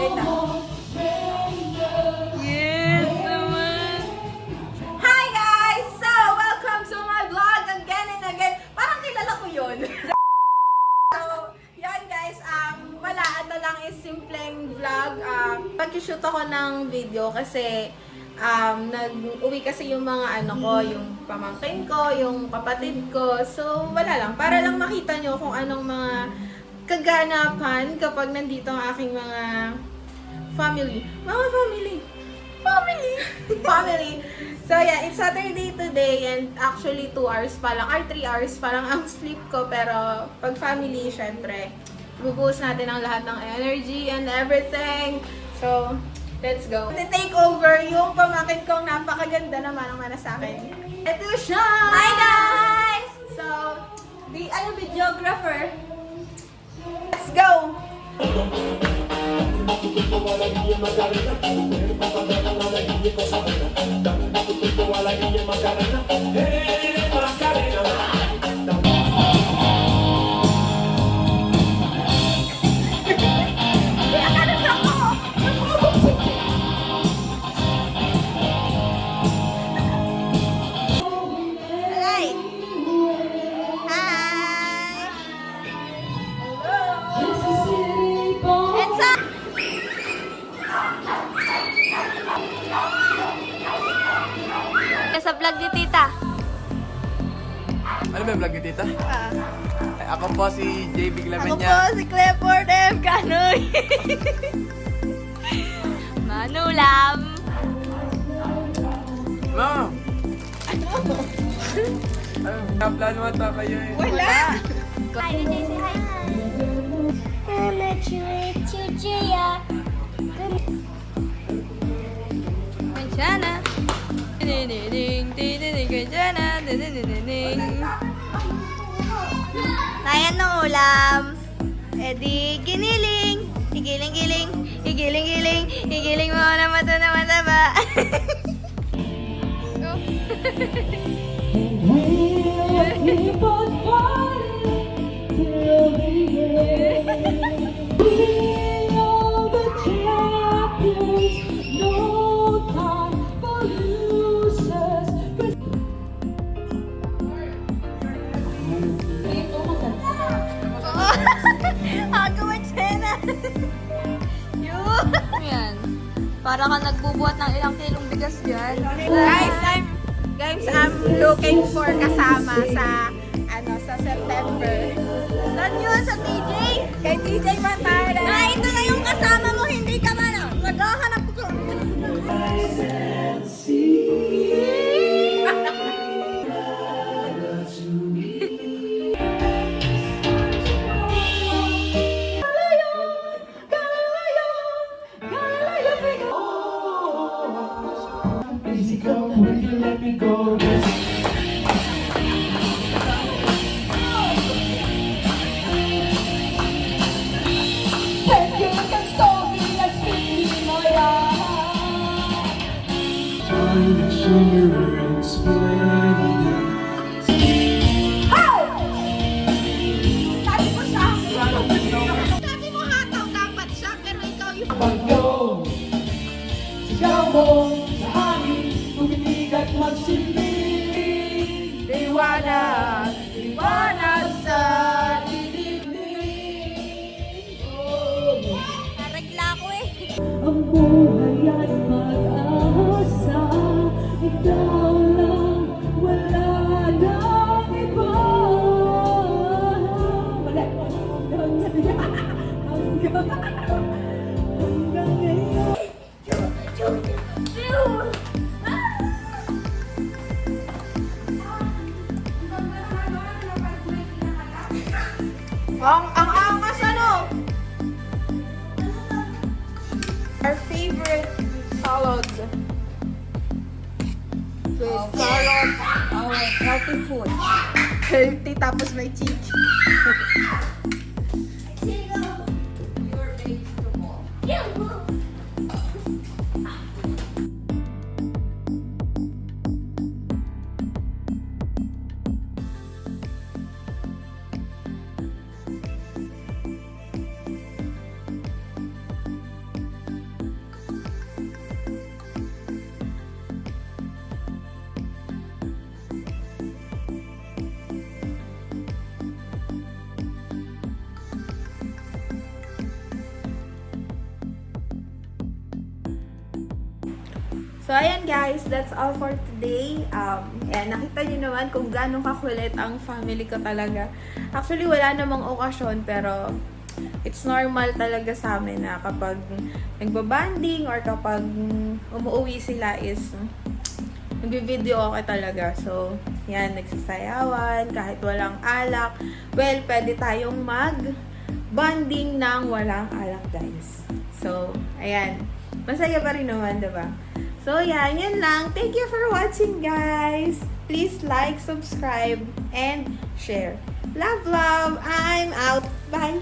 kita. Yes naman! Hi guys! So, welcome to my vlog again and again. Parang kilala ko yun. So, yan guys, wala, ano lang is simpleng vlog. Pag-shoot ako ng video kasi nag-uwi kasi yung mga ano ko, yung pamangkin ko, yung kapatid ko. So, wala lang. Para lang makita nyo kung anong mga kaganapan kapag nandito ang aking mga family. Mga family! Family! Family! So, yeah, it's Saturday today and actually 2 hours pa lang, or 3 hours pa lang ang sleep ko. Pero, pag family, syempre, bubuhos natin ang lahat ng energy and everything. So, let's go. Take over yung pamangkin kong napakaganda naman ang manasakit. Ito siya! Hi guys! So, videographer. Let's go! Sa vlog ni Tita. Ano ba yung vlog ni Tita? Ay, ako po si JB Ako Glamenya. po si Clifford M. Canoy. Manulam. Ma'am! Naplano ata kayo eh. Wala! Hi, DJ, say hi. Kansyana. Ding, kansyana. Tayan ng ulam. Eh di giniling. Igiling-giling. Igiling-giling. Igiling mo naman ito naman taba. Agawan siya na. Yun. Yan. Para ka nagbubuhat ng ilang kilong bigas dyan. Guys, I'm looking for kasama sa sa September. Saan yun? Sa TJ? Kay DJ Matara. Ah, ito na yung kasama mo, hindi ka man. Naghahanap ko. Easy come, will you let me go? Shimmering splendor. Sabi mo hataw dapat siya, pero ikaw yung... Bagyo, sigaw mo sa hangin, tumitig at magsilbing. Liwanag, liwanag sa dilim. Naragla ko eh. Ang buhay ay mag-asa, ikaw lang, wala nang iba. Wala. Hanggang ngayon. Ang angas ano? Our favorite salad. With salad, our healthy food. Healthy tapos may chicken. So, ayan guys, that's all for today. Ayan, nakita nyo naman kung gano'ng kakulit ang family ko talaga. Actually, wala namang okasyon, pero it's normal talaga sa amin na kapag nagbabanding or kapag umuwi sila is nagbi-video okay talaga. So, yan, nagsasayawan, kahit walang alak. Well, pwede tayong mag-bonding ng walang alak, guys. So, ayan. Masaya pa rin naman, diba? So, yan. Yan lang. Thank you for watching, guys. Please like, subscribe, and share. Love, love. I'm out. Bye.